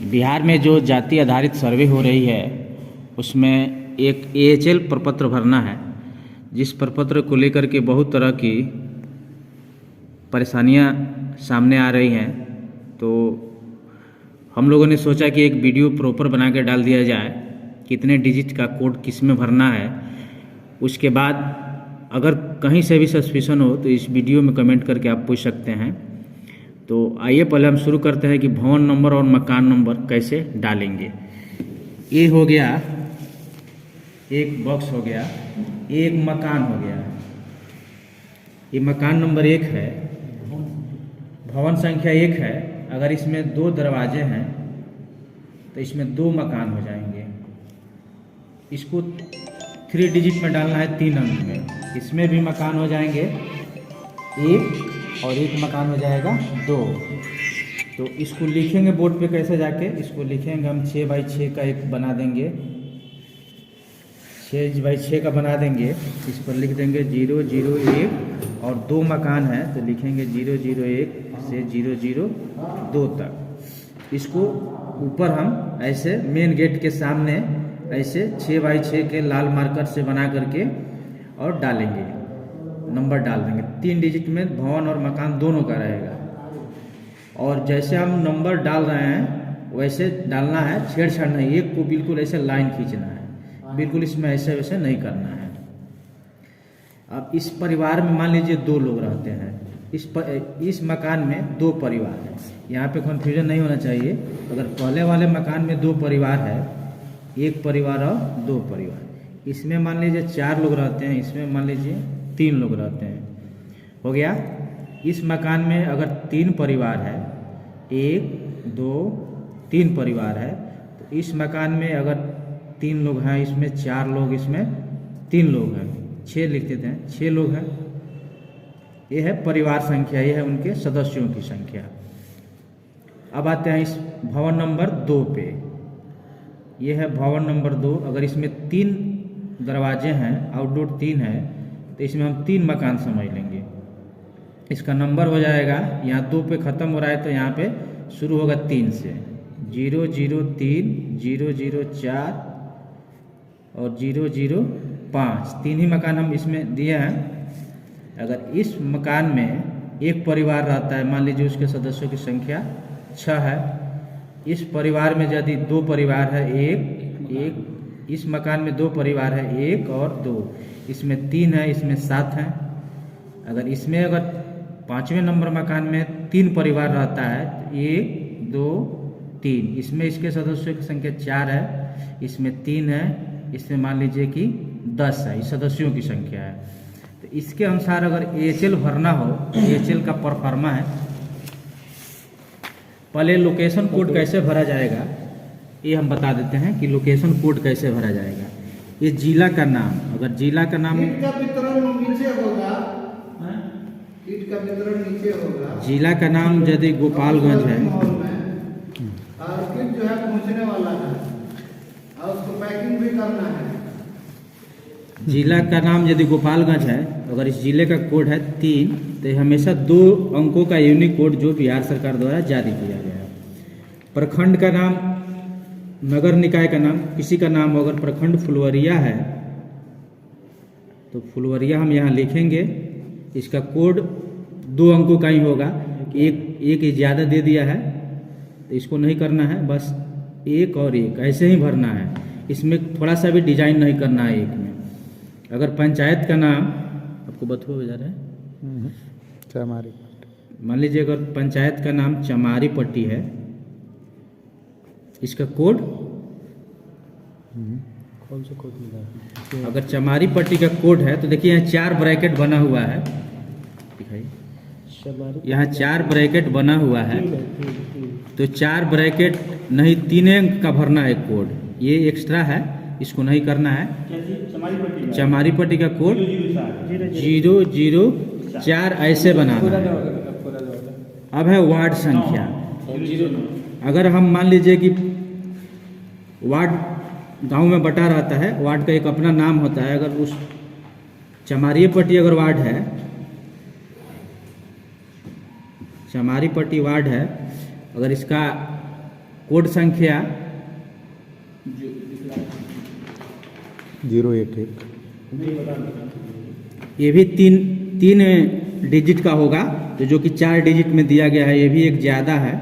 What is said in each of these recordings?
बिहार में जो जाति आधारित सर्वे हो रही है उसमें एक AHL प्रपत्र भरना है, जिस प्रपत्र को लेकर के बहुत तरह की परेशानियां सामने आ रही हैं। तो हम लोगों ने सोचा कि एक वीडियो प्रॉपर बना के डाल दिया जाए, कितने डिजिट का कोड किस में भरना है। उसके बाद अगर कहीं से भी सस्पिशन हो तो इस वीडियो में कमेंट करके आप पूछ सकते हैं। तो आइए पहले हम शुरू करते हैं कि भवन नंबर और मकान नंबर कैसे डालेंगे। ये हो गया, एक बॉक्स हो गया, एक मकान हो गया। ये मकान नंबर 1 है, भवन संख्या 1 है। अगर इसमें 2 दरवाजे हैं तो इसमें 2 मकान हो जाएंगे। इसको 3 डिजिट में डालना है, 3 अंक में। इसमें भी मकान हो जाएंगे 1 और 1 मकान हो जाएगा 2। तो इसको लिखेंगे बोर्ड पे कैसे जाके, इसको लिखेंगे हम 6 बाई 6 का एक बना देंगे, 6 बाई 6 का बना देंगे। इस पर लिख देंगे 001 और 2 मकान है तो लिखेंगे 001 से 002 तक। इसको ऊपर हम ऐसे मेन गेट के सामने ऐसे 6 बाई 6 के लाल मार्कर से बना करके और डालेंगे, नंबर डाल देंगे। 3 डिजिट में भवन और मकान दोनों का रहेगा। और जैसे हम नंबर डाल रहे हैं वैसे डालना है, छेड़छाड़ नहीं। एक को बिल्कुल ऐसे लाइन खींचना है, बिल्कुल इसमें ऐसे वैसे नहीं करना है। अब इस परिवार में मान लीजिए 2 लोग रहते हैं, इस मकान में 2 परिवार है। यहाँ पे कन्फ्यूजन नहीं होना चाहिए। अगर पहले वाले मकान में 2 परिवार है, 1 परिवार और 2 परिवार, इसमें मान लीजिए 4 लोग रहते हैं, इसमें मान लीजिए 3 लोग रहते हैं, हो गया। इस मकान में अगर 3 परिवार है, 1 2 3 परिवार है, तो इस मकान में अगर 3 लोग हैं, इसमें 4 लोग, इसमें 3 लोग हैं, 6 लिख देते हैं, 6 लोग हैं। ये है परिवार संख्या, ये है उनके सदस्यों की संख्या। अब आते हैं इस भवन नंबर 2 पे। ये है भवन नंबर 2। अगर इसमें 3 दरवाजे हैं, आउटडोर 3 है, तो इसमें हम 3 मकान समझ लेंगे। इसका नंबर हो जाएगा, यहाँ 2 पे ख़त्म हो रहा है तो यहाँ पे शुरू होगा 3 से, 003 004 और 005। 3 ही मकान हम इसमें दिए हैं। अगर इस मकान में 1 परिवार रहता है, मान लीजिए उसके सदस्यों की संख्या 6 है। इस परिवार में यदि 2 परिवार है, 1 इस मकान में 2 परिवार है, 1 और 2, इसमें 3 है, इसमें 7 है। अगर इसमें अगर 5वें नंबर मकान में 3 परिवार रहता है, 1 2 3, इसमें इसके सदस्यों की संख्या 4 है, इसमें 3 है, इसमें मान लीजिए कि 10 है, इस सदस्यों की संख्या है। तो इसके अनुसार अगर AHL भरना हो, AHL का परफॉर्मा है। पहले लोकेशन कोड कैसे भरा जाएगा ये हम बता देते हैं कि लोकेशन कोड कैसे भरा जाएगा। ये जिला का नाम, अगर जिला का नाम, ईंट का वितरण नीचे होगा, ईंट का वितरण नीचे होगा। जिला का नाम यदि गोपालगंज है, और किट जो है पहुंचने वाला है और उसको पैकिंग भी करना है। जिला का नाम यदि गोपालगंज है, अगर इस जिले का कोड है 3, तो हमेशा 2 अंकों का यूनिक कोड जो बिहार सरकार द्वारा जारी किया गया है। प्रखंड का नाम, नगर निकाय का नाम, किसी का नाम, अगर प्रखंड फुलवरिया है तो फुलवरिया हम यहाँ लिखेंगे। इसका कोड 2 अंकों का ही होगा। एक ज़्यादा दे दिया है तो इसको नहीं करना है, बस 1 और 1 ऐसे ही भरना है। इसमें थोड़ा सा भी डिजाइन नहीं करना है 1 में। अगर पंचायत का नाम आपको बतवा जा रहा है, चमारी, मान लीजिए अगर पंचायत का नाम चमारी पट्टी है, इसका कोड कौन सा कोड मिला है? अगर चमारी पट्टी का कोड है तो देखिए यहाँ 4 ब्रैकेट बना हुआ है, यहाँ 4 ब्रैकेट बना हुआ है। तो 4 ब्रैकेट नहीं, 3 अंक का भरना है कोड, ये एक्स्ट्रा है, इसको नहीं करना है। चमारी पट्टी का कोड 004 ऐसे बनाना है। अब है वार्ड संख्या। अगर हम मान लीजिए कि वार्ड गांव में बटा रहता है, वार्ड का एक अपना नाम होता है। अगर उस चमारी पट्टी अगर वार्ड है, चमारी पट्टी वार्ड है, अगर इसका कोड संख्या 011 ये भी तीन डिजिट का होगा, तो जो कि 4 डिजिट में दिया गया है, ये भी एक ज़्यादा है,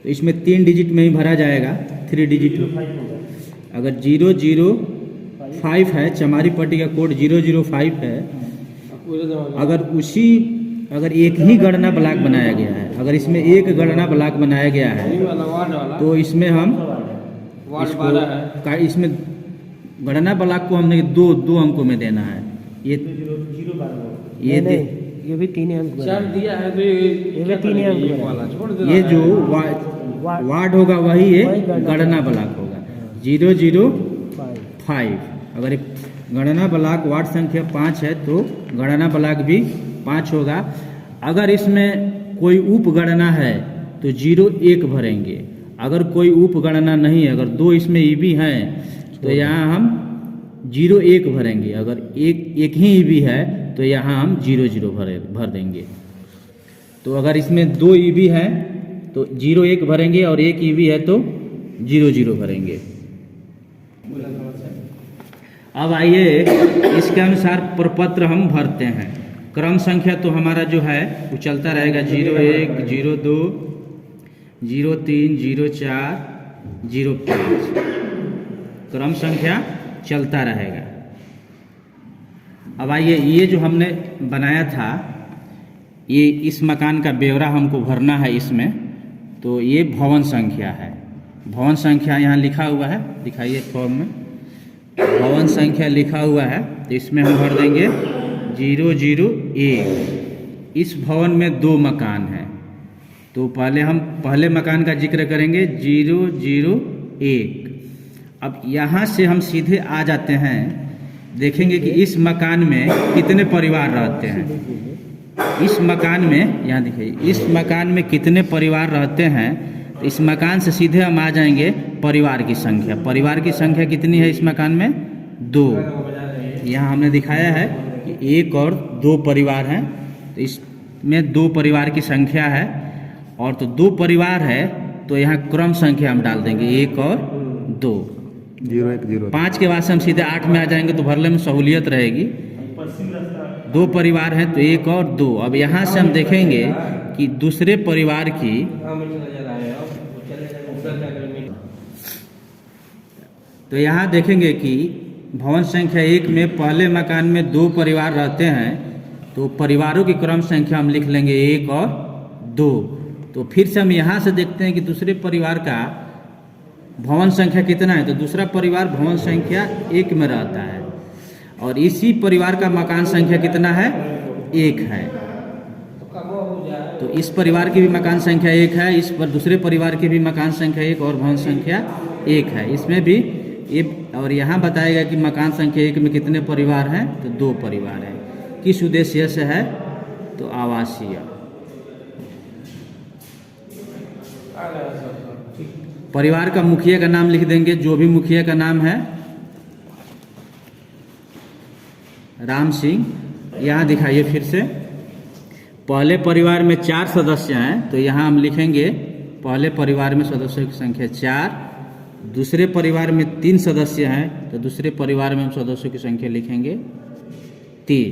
तो इसमें 3 डिजिट में ही भरा जाएगा, 3 डिजिट में। अगर 005 है, चमारी पट्टी का कोड 005 है, अगर एक ही गणना ब्लॉक बनाया गया है, अगर इसमें एक गणना ब्लॉक बनाया गया है, तो इसमें हम इसमें गणना ब्लॉक को हमने दो अंकों में देना है। ये भी 3 अंक दिया है, तो ये भी 3 अंक वाला छोड़ देना। ये जो वार्ड होगा वही ये गणना ब्लॉक होगा 005। अगर गणना ब्लॉक वार्ड संख्या 5 है तो गणना ब्लॉक भी 5 होगा। अगर इसमें कोई उप गणना है तो 01 भरेंगे। अगर कोई उप गणना नहीं है, अगर 2 इसमें ईबी हैं तो यहाँ हम 01 भरेंगे। अगर एक ही ईबी है तो यहाँ हम 00 भर देंगे। तो अगर इसमें 2 ईबी है तो 01 भरेंगे और 1 ईबी है तो 00 भरेंगे। अब आइए इसके अनुसार प्रपत्र हम भरते हैं। क्रम संख्या तो हमारा जो है वो चलता रहेगा 01, 02, 03, 04, 05। क्रम संख्या चलता रहेगा। अब आइए ये जो हमने बनाया था, ये इस मकान का ब्यौरा हमको भरना है इसमें। तो ये भवन संख्या है। भवन संख्या यहाँ लिखा हुआ है, दिखाइए फॉर्म में भवन संख्या लिखा हुआ है। तो इसमें हम भर देंगे 001। इस भवन में 2 मकान हैं, तो पहले मकान का जिक्र करेंगे 001। अब यहाँ से हम सीधे आ जाते हैं, देखेंगे कि इस मकान में कितने परिवार रहते हैं। इस मकान में यहाँ देखिए, इस मकान में कितने परिवार रहते हैं। तो इस मकान से सीधे हम आ जाएंगे परिवार की संख्या। परिवार की संख्या कितनी है इस मकान में? 2। यहाँ हमने दिखाया है कि 1 और 2 परिवार हैं। तो इसमें 2 परिवार की संख्या है, और तो 2 परिवार है तो यहाँ क्रम संख्या हम डाल देंगे 1 और 2। 5 के बाद से हम सीधे 8 में आ जाएंगे, तो भरने में सहूलियत रहेगी। 2 परिवार हैं तो 1 और 2। अब यहाँ से हम देखेंगे कि दूसरे परिवार की तो यहाँ देखेंगे कि भवन संख्या 1 में पहले मकान में 2 परिवार रहते हैं, तो परिवारों की क्रम संख्या हम लिख लेंगे 1 और 2। तो फिर से हम यहाँ से देखते हैं कि दूसरे परिवार का भवन संख्या कितना है। तो दूसरा परिवार भवन संख्या 1 में रहता है, और इसी परिवार का मकान संख्या कितना है? 1 है। तो इस परिवार की भी मकान संख्या 1 है, इस पर दूसरे परिवार की भी मकान संख्या 1 और भवन संख्या 1 है। इसमें भी ये, और यहाँ बताएगा कि मकान संख्या 1 में कितने परिवार हैं। तो 2 परिवार हैं। किस उद्देश्य से है? तो आवासीय। परिवार का मुखिया का नाम लिख देंगे, जो भी मुखिया का नाम है। राम सिंह। यहाँ दिखाइए फिर से, पहले परिवार में 4 सदस्य हैं, तो यहाँ हम लिखेंगे पहले परिवार में सदस्यों की संख्या 4। दूसरे परिवार में 3 सदस्य हैं, तो दूसरे परिवार में हम सदस्यों की संख्या लिखेंगे 3।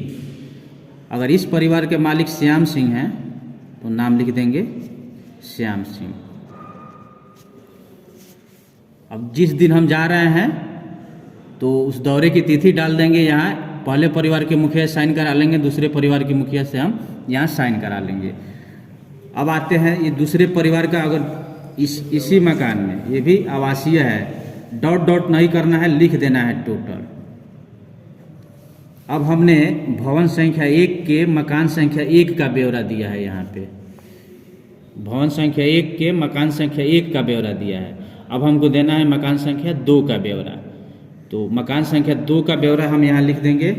अगर इस परिवार के मालिक श्याम सिंह हैं तो नाम लिख देंगे श्याम सिंह। अब जिस दिन हम जा रहे हैं तो उस दौरे की तिथि डाल देंगे। यहाँ पहले परिवार के मुखिया साइन करा लेंगे, दूसरे परिवार के मुखिया से हम यहाँ साइन करा लेंगे। अब आते हैं ये दूसरे परिवार का, अगर इसी मकान में, ये भी आवासीय है, डॉट नहीं करना है, लिख देना है टोटल। अब हमने भवन संख्या 1 के मकान संख्या 1 का ब्यौरा दिया है। यहाँ पे भवन संख्या 1 के मकान संख्या 1 का ब्यौरा दिया है। अब हमको देना है मकान संख्या 2 का ब्यौरा। तो मकान संख्या 2 का ब्यौरा हम यहाँ लिख देंगे।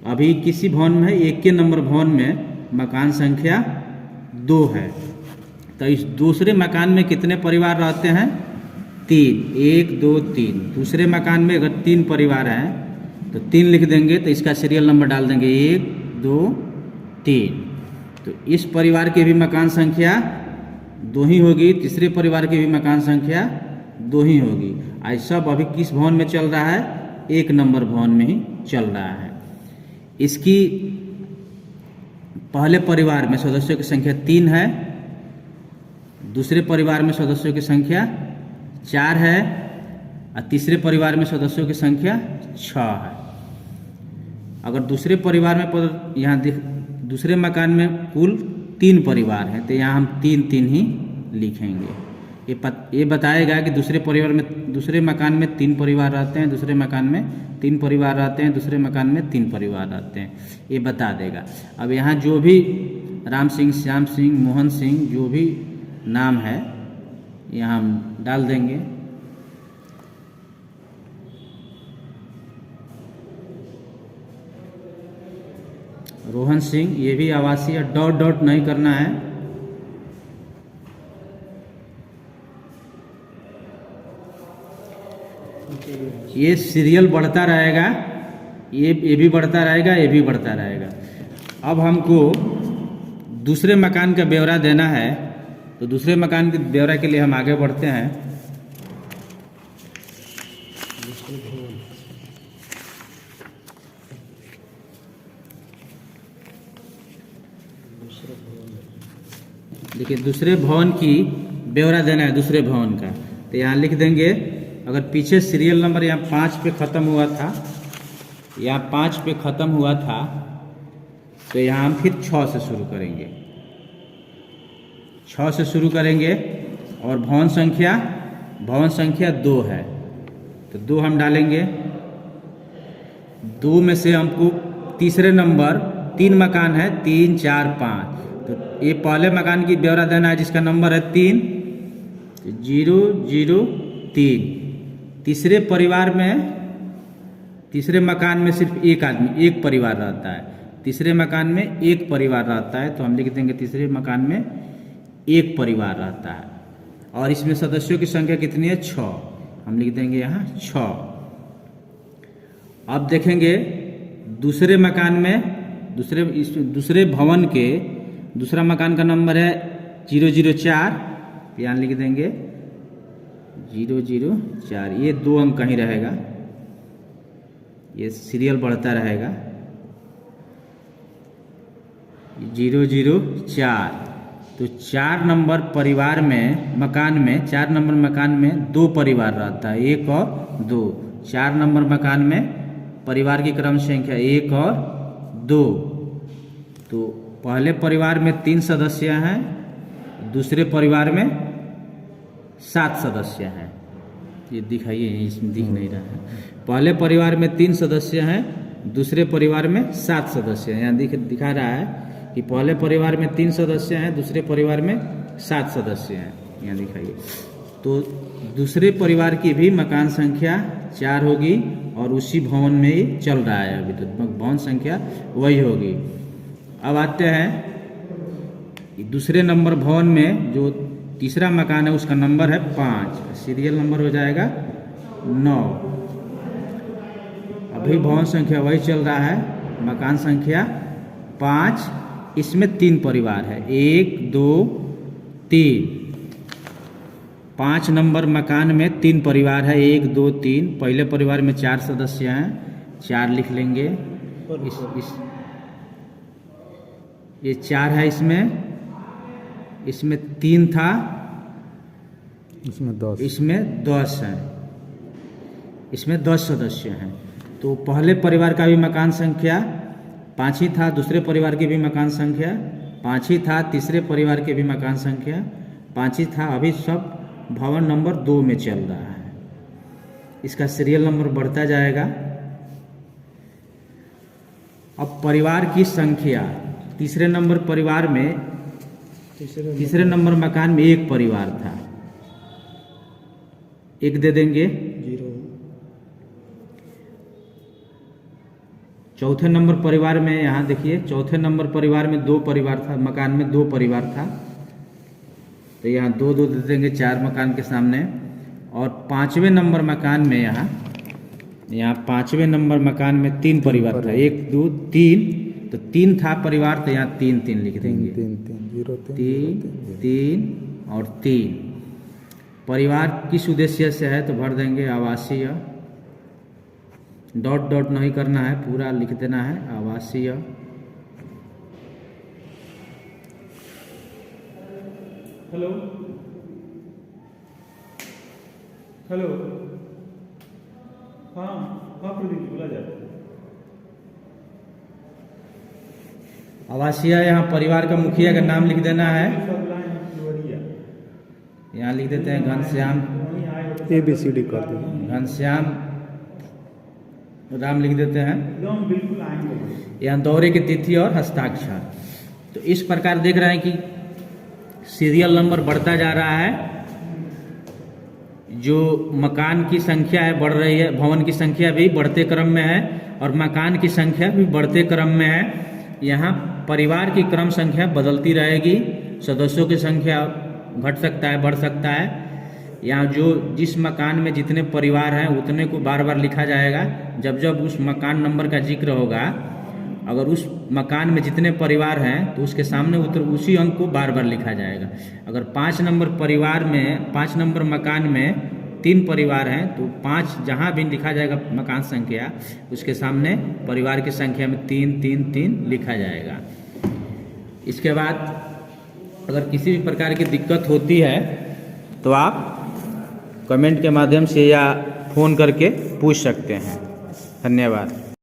अभी किसी भवन में 1 के नंबर भवन में मकान संख्या 2 है, तो इस दूसरे मकान में कितने परिवार रहते हैं? 3। 1, 2, 3। दूसरे मकान में अगर 3 परिवार हैं तो 3 लिख देंगे। तो इसका सीरियल नंबर डाल देंगे 1, 2, 3। तो इस परिवार की भी मकान संख्या दो ही होगी, तीसरे परिवार की भी मकान संख्या दो ही होगी। आज सब अभी किस भवन में चल रहा है? एक नंबर भवन में ही चल रहा है। इसकी पहले परिवार में सदस्यों की संख्या 3 है, दूसरे परिवार में सदस्यों की संख्या 4 है और तीसरे परिवार में सदस्यों की संख्या 6 है। अगर दूसरे परिवार में यहाँ दूसरे मकान में कुल 3 परिवार हैं तो यहाँ हम 3-3 ही लिखेंगे। ये बताएगा कि दूसरे परिवार में दूसरे मकान में 3 परिवार रहते हैं, दूसरे मकान में 3 परिवार रहते हैं, दूसरे मकान में 3 परिवार रहते हैं, ये बता देगा। अब यहाँ जो भी राम सिंह, श्याम सिंह, मोहन सिंह जो भी नाम है यहाँ हम डाल देंगे। रोहन सिंह, ये भी आवासीय, डॉट डॉट नहीं करना है। ये सीरियल बढ़ता रहेगा, ये भी बढ़ता रहेगा, ये भी बढ़ता रहेगा। अब हमको दूसरे मकान का ब्यौरा देना है, तो दूसरे मकान के ब्यौरा के लिए हम आगे बढ़ते हैं। देखिए दूसरे भवन की ब्यौरा देना है दूसरे भवन का, तो यहाँ लिख देंगे। अगर पीछे सीरियल नंबर यहाँ 5 पे ख़त्म हुआ था, यहाँ 5 पे ख़त्म हुआ था, तो यहाँ हम फिर 6 से शुरू करेंगे, 6 से शुरू करेंगे। और भवन संख्या 2 है, तो 2 हम डालेंगे। 2 में से हमको तीसरे नंबर 3 मकान है, 3, 4, 5, तो ये पहले मकान की ब्यौरा देना है जिसका नंबर है 3, 003। तीसरे परिवार में, तीसरे मकान में सिर्फ एक आदमी, एक परिवार रहता है। तीसरे मकान में एक परिवार रहता है, तो हम लिख देंगे तीसरे मकान में एक परिवार रहता है। और इसमें सदस्यों की संख्या कितनी है? 6, हम लिख देंगे यहाँ 6। अब देखेंगे दूसरे मकान में, दूसरे भवन के दूसरा मकान का नंबर है 004, यहाँ लिख देंगे 004। ये 2 अंक कहीं रहेगा, ये सीरियल बढ़ता रहेगा। 004, तो 4 नंबर परिवार में, मकान में, 4 नंबर मकान में 2 परिवार रहता है, 1 और 2। 4 नंबर मकान में परिवार की क्रम संख्या 1 और 2। तो पहले परिवार में 3 सदस्य हैं, दूसरे परिवार में 7 सदस्य हैं। ये दिखाइए, इसमें दिख नहीं रहा है। पहले परिवार में 3 सदस्य हैं, दूसरे परिवार में 7 सदस्य हैं। यहाँ दिखा रहा है कि पहले परिवार में 3 सदस्य हैं, दूसरे परिवार में 7 सदस्य हैं, यहाँ दिखाइए। तो दूसरे परिवार की भी मकान संख्या 4 होगी और उसी भवन में ही चल रहा है अभी, तो भवन संख्या वही होगी। अब आते हैं दूसरे नंबर भवन में, जो तीसरा मकान है उसका नंबर है 5, सीरियल नंबर हो जाएगा 9। अभी भवन संख्या वही चल रहा है, मकान संख्या 5, इसमें 3 परिवार है, 1, 2, 3। 5 नंबर मकान में 3 परिवार है, 1, 2, 3। पहले परिवार में 4 सदस्य हैं, 4 लिख लेंगे। ये 4 है, इसमें 3 था, इसमें 10 है, इसमें 10 सदस्य हैं। तो पहले परिवार का भी मकान संख्या 5 ही था, दूसरे परिवार की भी मकान संख्या 5 ही था, तीसरे परिवार के भी मकान संख्या 5 ही था। अभी सब भवन नंबर 2 में चल रहा है, इसका सीरियल नंबर बढ़ता जाएगा। अब परिवार की संख्या, तीसरे नंबर परिवार में, तीसरे नंबर मकान में 1 परिवार था, 1 दे देंगे। 0। चौथे नंबर परिवार में, यहाँ देखिए चौथे नंबर परिवार में 2 परिवार था, मकान में 2 परिवार था, तो यहाँ 2 दे देंगे 4 मकान के सामने। और 5वें नंबर मकान में, यहाँ 5वें नंबर मकान में 3 परिवार था, 1, 2, 3, तो 3 था परिवार, तो यहाँ 3 लिख देंगे। 3 3 0 3 3 और 3। परिवार किस उद्देश्य से है तो भर देंगे आवासीय, डॉट डॉट नहीं करना है, पूरा लिख देना है आवासीय। हेलो हेलो, हाँ हाँ प्रदीप जी बोला जाए। आवासीय यहाँ परिवार का मुखिया का नाम लिख देना है, यहाँ लिख देते हैं घनश्याम, ABCD कर दीजिए। घनश्याम राम लिख देते हैं। एकदम बिल्कुल आएंगे। यहाँ दौरे की तिथि और हस्ताक्षर। तो इस प्रकार देख रहे हैं कि सीरियल नंबर बढ़ता जा रहा है, जो मकान की संख्या है बढ़ रही है, भवन की संख्या भी बढ़ते क्रम में है और मकान की संख्या भी बढ़ते क्रम में है। यहाँ परिवार की क्रम संख्या बदलती रहेगी, सदस्यों की संख्या घट सकता है बढ़ सकता है। यहाँ जो जिस मकान में जितने परिवार हैं उतने को बार बार लिखा जाएगा। जब जब उस मकान नंबर का जिक्र होगा, अगर उस मकान में जितने परिवार हैं तो उसके सामने उसी अंक को बार बार लिखा जाएगा। अगर 5 नंबर परिवार में 5 नंबर मकान में 3 परिवार हैं तो 5 जहाँ भी लिखा जाएगा मकान संख्या, उसके सामने परिवार की संख्या में 3 3 3 लिखा जाएगा। इसके बाद अगर किसी भी प्रकार की दिक्कत होती है तो आप कमेंट के माध्यम से या फ़ोन करके पूछ सकते हैं। धन्यवाद।